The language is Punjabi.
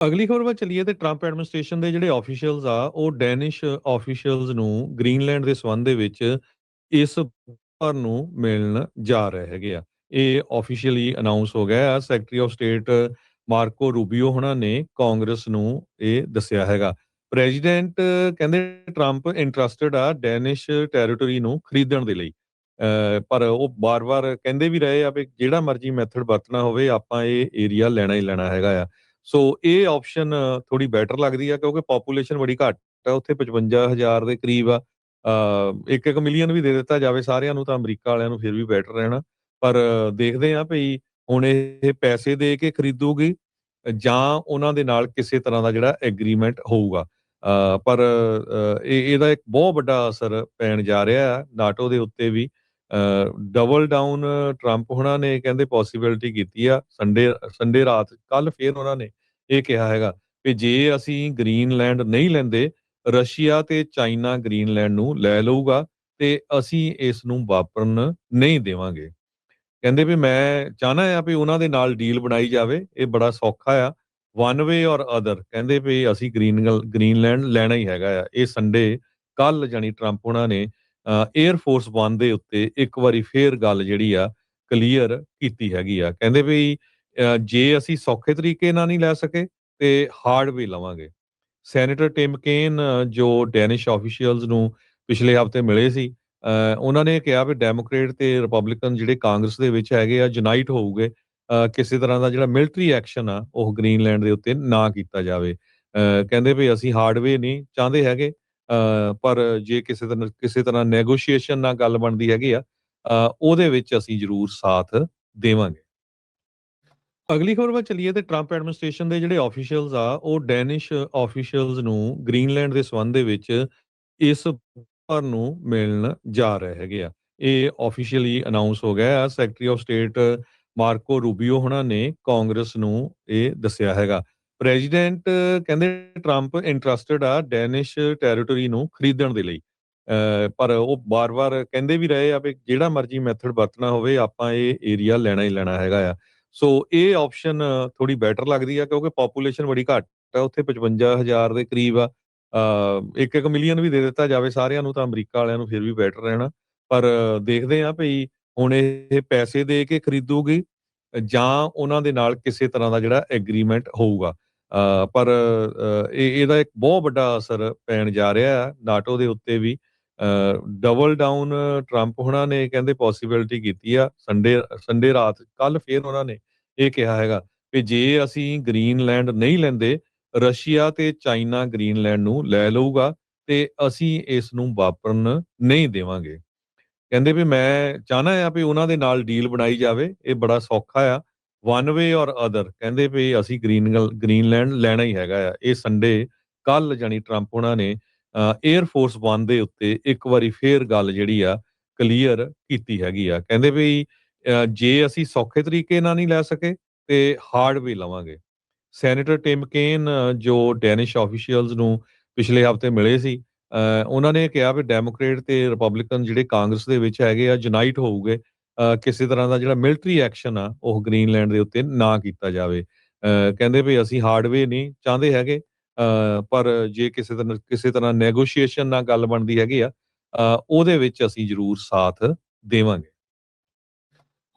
ਅਗਲੀ ਖਬਰ ਵੱਲ ਚੱਲੀਏ ਤੇ ਟਰੰਪ ਐਡਮਿਨਿਸਟ੍ਰੇਸ਼ਨ ਦੇ ਜਿਹੜੇ ਆਫੀਸ਼ੀਅਲਸ ਆ ਉਹ ਡੈਨਿਸ਼ ਆਫੀਸ਼ੀਅਲਸ ਨੂੰ ਗ੍ਰੀਨਲੈਂਡ ਦੇ ਸੰਬੰਧ ਦੇ ਵਿੱਚ ਇਸ ਪਰ ਨੂੰ ਮਿਲਣ ਜਾ ਰਹੇ ਹੈਗੇ ਆ। ਇਹ ਆਫੀਸ਼ੀਅਲੀ ਅਨਾਉਂਸ ਹੋ ਗਿਆ ਆ। ਸੈਕਟਰੀ ਆਫ ਸਟੇਟ ਮਾਰਕੋ ਰੂਬੀਓ ਹੁਣਾਂ ਨੇ ਕਾਂਗਰਸ ਨੂੰ ਇਹ ਦੱਸਿਆ ਹੈਗਾ। ਪ੍ਰੈਜ਼ੀਡੈਂਟ ਕਹਿੰਦੇ ਟਰੰਪ ਇੰਟਰਸਟਿਡ ਆ ਡੈਨਿਸ਼ ਟੈਰੀਟਰੀ ਨੂੰ ਖਰੀਦਣ ਦੇ ਲਈ। ਪਰ ਉਹ ਬਾਰ-ਬਾਰ ਕਹਿੰਦੇ ਵੀ ਰਹੇ ਆ ਵੀ ਜਿਹੜਾ ਮਰਜ਼ੀ ਮੈਥਡ ਵਰਤਣਾ ਹੋਵੇ ਆਪਾਂ ਇਹ ਏਰੀਆ ਲੈਣਾ ਹੀ ਲੈਣਾ ਹੈਗਾ ਆ। ਸੋ ਇਹ ਆਪਸ਼ਨ ਥੋੜੀ ਬੈਟਰ ਲੱਗਦੀ ਆ ਕਿਉਂਕਿ ਪਾਪੂਲੇਸ਼ਨ ਬੜੀ ਘੱਟ ਆ ਉੱਥੇ 55,000 ਦੇ ਕਰੀਬ ਆ। 1-1 ਮਿਲੀਅਨ ਵੀ ਦੇ ਦਿੱਤਾ ਜਾਵੇ ਸਾਰਿਆਂ ਨੂੰ ਤਾਂ ਅਮਰੀਕਾ ਵਾਲਿਆਂ ਨੂੰ ਫਿਰ ਵੀ ਬੈਟਰ ਰਹਿਣਾ। ਪਰ ਦੇਖਦੇ ਆ ਭਈ ਹੁਣ ਇਹ ਪੈਸੇ ਦੇ ਕੇ ਖਰੀਦੂਗੀ ਜਾਂ ਉਹਨਾਂ ਦੇ ਨਾਲ ਕਿਸੇ ਤਰ੍ਹਾਂ ਦਾ ਜਿਹੜਾ ਐਗਰੀਮੈਂਟ ਹੋਊਗਾ। ਪਰ ਇਹਦਾ ਇੱਕ ਬਹੁਤ ਵੱਡਾ ਅਸਰ ਪੈਣ ਜਾ ਰਿਹਾ ਹੈ ਨਾਟੋ ਦੇ ਉੱਤੇ ਵੀ। ਡਬਲ ਡਾਊਨ ਟਰੰਪ ਹੁਣਾਂ ਨੇ ਕਹਿੰਦੇ ਪੋਸੀਬਿਲਿਟੀ ਕੀਤੀ ਆ ਸੰਡੇ ਸੰਡੇ ਰਾਤ ਕੱਲ ਫੇਰ ਉਹਨਾਂ ਨੇ ਇਹ ਕਿਹਾ ਹੈਗਾ ਕਿ ਜੇ ਅਸੀਂ ਗ੍ਰੀਨਲੈਂਡ ਨਹੀਂ ਲੈਂਦੇ ਰਸ਼ੀਆ ਤੇ ਚਾਈਨਾ ਗ੍ਰੀਨਲੈਂਡ ਨੂੰ ਲੈ ਲਊਗਾ ਤੇ ਅਸੀਂ ਇਸ ਨੂੰ ਵਾਪਰਨ ਨਹੀਂ ਦੇਵਾਂਗੇ। ਕਹਿੰਦੇ ਵੀ ਮੈਂ ਚਾਹਨਾ ਆ ਵੀ ਉਹਨਾਂ ਦੇ ਨਾਲ ਡੀਲ ਬਣਾਈ ਜਾਵੇ ਇਹ ਬੜਾ ਸੌਖਾ ਆ ਵਨ ਵੇ ਔਰ ਅਦਰ ਕਹਿੰਦੇ ਵੀ ਅਸੀਂ ਗ੍ਰੀਨਲੈਂਡ ਲੈਣਾ ਹੀ ਹੈਗਾ ਆ। ਇਹ ਸੰਡੇ ਕੱਲ ਜਾਨੀ ਟਰੰਪ ਉਹਨਾਂ ਨੇ 에ਅਰ ਫੋਰਸ 1 ਦੇ ਉੱਤੇ ਇੱਕ ਵਾਰੀ ਫੇਰ ਗੱਲ ਜਿਹੜੀ ਆ ਕਲੀਅਰ ਕੀਤੀ ਹੈਗੀ ਆ। ਕਹਿੰਦੇ ਵੀ ਜੇ ਅਸੀਂ ਸੌਖੇ ਤਰੀਕੇ ਨਾਲ ਨਹੀਂ ਲੈ ਸਕੇ ਤੇ ਹਾਰਡ ਵੇ ਲਵਾਂਗੇ। ਸੈਨੇਟਰ ਟਿਮ ਕੇਨ ਜੋ ਡੈਨਿਸ਼ ਆਫੀਸ਼ੀਅਲਸ ਨੂੰ ਪਿਛਲੇ ਹਫ਼ਤੇ ਮਿਲੇ ਸੀ ਉਹਨਾਂ ਨੇ ਕਿਹਾ ਵੀ ਡੈਮੋਕ੍ਰੇਟ ਤੇ ਰਿਪਬਲਿਕਨ ਜਿਹੜੇ ਕਾਂਗਰਸ ਦੇ ਵਿੱਚ ਹੈਗੇ ਆ ਯੂਨਾਈਟ ਹੋਊਗੇ ਕਿਸੇ ਤਰ੍ਹਾਂ ਦਾ ਜਿਹੜਾ ਮਿਲਟਰੀ ਐਕਸ਼ਨ ਆ ਉਹ ਗ੍ਰੀਨਲੈਂਡ ਦੇ ਉੱਤੇ ਨਾ ਕੀਤਾ ਜਾਵੇ। ਕਹਿੰਦੇ ਵੀ ਅਸੀਂ ਹਾਰਡਵੇ ਨਹੀਂ ਚਾਹੁੰਦੇ ਹੈਗੇ ਪਰ ਜੇ ਕਿਸੇ ਤਰ੍ਹਾਂ ਨੈਗੋਸ਼ੀਏਸ਼ਨ ਨਾਲ ਗੱਲ ਬਣਦੀ ਹੈਗੀ ਆ ਉਹਦੇ ਵਿੱਚ ਅਸੀਂ ਜ਼ਰੂਰ ਸਾਥ ਦੇਵਾਂਗੇ। ਅਗਲੀ ਖਬਰ ਵੱਲ ਚੱਲੀਏ ਤੇ ਟਰੰਪ ਐਡਮਿਨਿਸਟ੍ਰੇਸ਼ਨ ਦੇ ਜਿਹੜੇ ਆਫੀਸ਼ੀਅਲਸ ਆ ਉਹ ਡੈਨਿਸ਼ ਆਫੀਸ਼ੀਅਲਸ ਨੂੰ ਗ੍ਰੀਨਲੈਂਡ ਦੇ ਸੰਬੰਧ ਦੇ ਵਿੱਚ ਇਸ ਪਰ ਨੂੰ ਮਿਲਣ ਜਾ ਰਹੇ ਹੈਗੇ ਆ। ਇਹ ਆਫੀਸ਼ੀਅਲੀ ਅਨਾਉਂਸ ਹੋ ਗਿਆ ਆ। ਸੈਕਟਰੀ ਆਫ ਸਟੇਟ ਮਾਰਕੋ ਰੂਬੀਓ ਹੁਣਾਂ ਨੇ ਕਾਂਗਰਸ ਨੂੰ ਇਹ ਦੱਸਿਆ ਹੈਗਾ। ਪ੍ਰੈਜ਼ੀਡੈਂਟ ਕਹਿੰਦੇ ਟਰੰਪ ਇੰਟਰਸਟਿਡ ਆ ਡੈਨਿਸ਼ ਟੈਰੀਟਰੀ ਨੂੰ ਖਰੀਦਣ ਦੇ ਲਈ। ਪਰ ਉਹ ਬਾਰ-ਬਾਰ ਕਹਿੰਦੇ ਵੀ ਰਹੇ ਆ ਵੀ ਜਿਹੜਾ ਮਰਜ਼ੀ ਮੈਥਡ ਵਰਤਣਾ ਹੋਵੇ ਆਪਾਂ ਇਹ ਏਰੀਆ ਲੈਣਾ ਹੀ ਲੈਣਾ ਹੈਗਾ ਆ। ਸੋ ਇਹ ਆਪਸ਼ਨ ਥੋੜੀ ਬੈਟਰ ਲੱਗਦੀ ਆ ਕਿਉਂਕਿ ਪਾਪੂਲੇਸ਼ਨ ਬੜੀ ਘੱਟ ਆ ਉੱਥੇ 55,000 ਦੇ ਕਰੀਬ ਆ। 1-1 ਮਿਲੀਅਨ ਵੀ ਦੇ ਦਿੱਤਾ ਜਾਵੇ ਸਾਰਿਆਂ ਨੂੰ ਤਾਂ ਅਮਰੀਕਾ ਵਾਲਿਆਂ ਨੂੰ ਫਿਰ ਵੀ ਬੈਟਰ ਰਹਿਣਾ। ਪਰ ਦੇਖਦੇ ਆ ਭਈ ਹੁਣ ਇਹ ਪੈਸੇ ਦੇ ਕੇ ਖਰੀਦੂਗੀ ਜਾਂ ਉਹਨਾਂ ਦੇ ਨਾਲ ਕਿਸੇ ਤਰ੍ਹਾਂ ਦਾ ਜਿਹੜਾ ਐਗਰੀਮੈਂਟ ਹੋਊਗਾ। ਪਰ ਇਹਦਾ ਇੱਕ ਬਹੁਤ ਵੱਡਾ ਅਸਰ ਪੈਣ ਜਾ ਰਿਹਾ ਹੈ ਨਾਟੋ ਦੇ ਉੱਤੇ ਵੀ। ਡਬਲ ਡਾਊਨ ਟਰੰਪ ਹੁਣਾਂ ਨੇ ਕਹਿੰਦੇ ਪੋਸੀਬਿਲਿਟੀ ਕੀਤੀ ਆ ਸੰਡੇ ਸੰਡੇ ਰਾਤ ਕੱਲ ਫੇਰ ਉਹਨਾਂ ਨੇ ਇਹ ਕਿਹਾ ਹੈਗਾ ਕਿ ਜੇ ਅਸੀਂ ਗ੍ਰੀਨਲੈਂਡ ਨਹੀਂ ਲੈਂਦੇ ਰਸ਼ੀਆ ਤੇ ਚਾਈਨਾ ਗ੍ਰੀਨਲੈਂਡ ਨੂੰ ਲੈ ਲਊਗਾ ਤੇ ਅਸੀਂ ਇਸ ਨੂੰ ਵਾਪਰਨ ਨਹੀਂ ਦੇਵਾਂਗੇ। ਕਹਿੰਦੇ ਵੀ ਮੈਂ ਚਾਹਨਾ ਆ ਵੀ ਉਹਨਾਂ ਦੇ ਨਾਲ ਡੀਲ ਬਣਾਈ ਜਾਵੇ ਇਹ ਬੜਾ ਸੌਖਾ ਆ ਵਨ ਵੇ ਔਰ ਅਦਰ ਕਹਿੰਦੇ ਵੀ ਅਸੀਂ ਗ੍ਰੀਨਲੈਂਡ ਲੈਣਾ ਹੀ ਹੈਗਾ ਆ। ਇਹ ਸੰਡੇ ਕੱਲ ਜਾਨੀ ਟਰੰਪ ਉਹਨਾਂ ਨੇ 에ਅਰ ਫੋਰਸ 1 ਦੇ ਉੱਤੇ ਇੱਕ ਵਾਰੀ ਫੇਰ ਗੱਲ ਜਿਹੜੀ ਆ ਕਲੀਅਰ ਕੀਤੀ ਹੈਗੀ ਆ। ਕਹਿੰਦੇ ਵੀ ਜੇ ਅਸੀਂ ਸੌਖੇ ਤਰੀਕੇ ਨਾਲ ਨਹੀਂ ਲੈ ਸਕੇ ਤੇ ਹਾਰਡ ਵੇ ਲਵਾਂਗੇ। ਸੈਨੇਟਰ ਟਿਮ ਕੇਨ ਜੋ ਡੈਨਿਸ਼ ਆਫੀਸ਼ੀਅਲਸ ਨੂੰ ਪਿਛਲੇ ਹਫ਼ਤੇ ਮਿਲੇ ਸੀ ਉਹਨਾਂ ਨੇ ਕਿਹਾ ਵੀ ਡੈਮੋਕ੍ਰੇਟ ਤੇ ਰਿਪਬਲਿਕਨ ਜਿਹੜੇ ਕਾਂਗਰਸ ਦੇ ਵਿੱਚ ਹੈਗੇ ਆ ਯੂਨਾਈਟ ਹੋਊਗੇ ਕਿਸੇ ਤਰ੍ਹਾਂ ਦਾ ਜਿਹੜਾ ਮਿਲਟਰੀ ਐਕਸ਼ਨ ਆ ਉਹ ਗ੍ਰੀਨਲੈਂਡ ਦੇ ਉੱਤੇ ਨਾ ਕੀਤਾ ਜਾਵੇ। ਕਹਿੰਦੇ ਵੀ ਅਸੀਂ ਹਾਰਡਵੇ ਨਹੀਂ ਚਾਹੁੰਦੇ ਹੈਗੇ ਪਰ ਜੇ ਕਿਸੇ ਤਰ੍ਹਾਂ ਨੈਗੋਸ਼ੀਏਸ਼ਨ ਨਾਲ ਗੱਲ ਬਣਦੀ ਹੈਗੀ ਆ ਉਹਦੇ ਵਿੱਚ ਅਸੀਂ ਜ਼ਰੂਰ ਸਾਥ ਦੇਵਾਂਗੇ।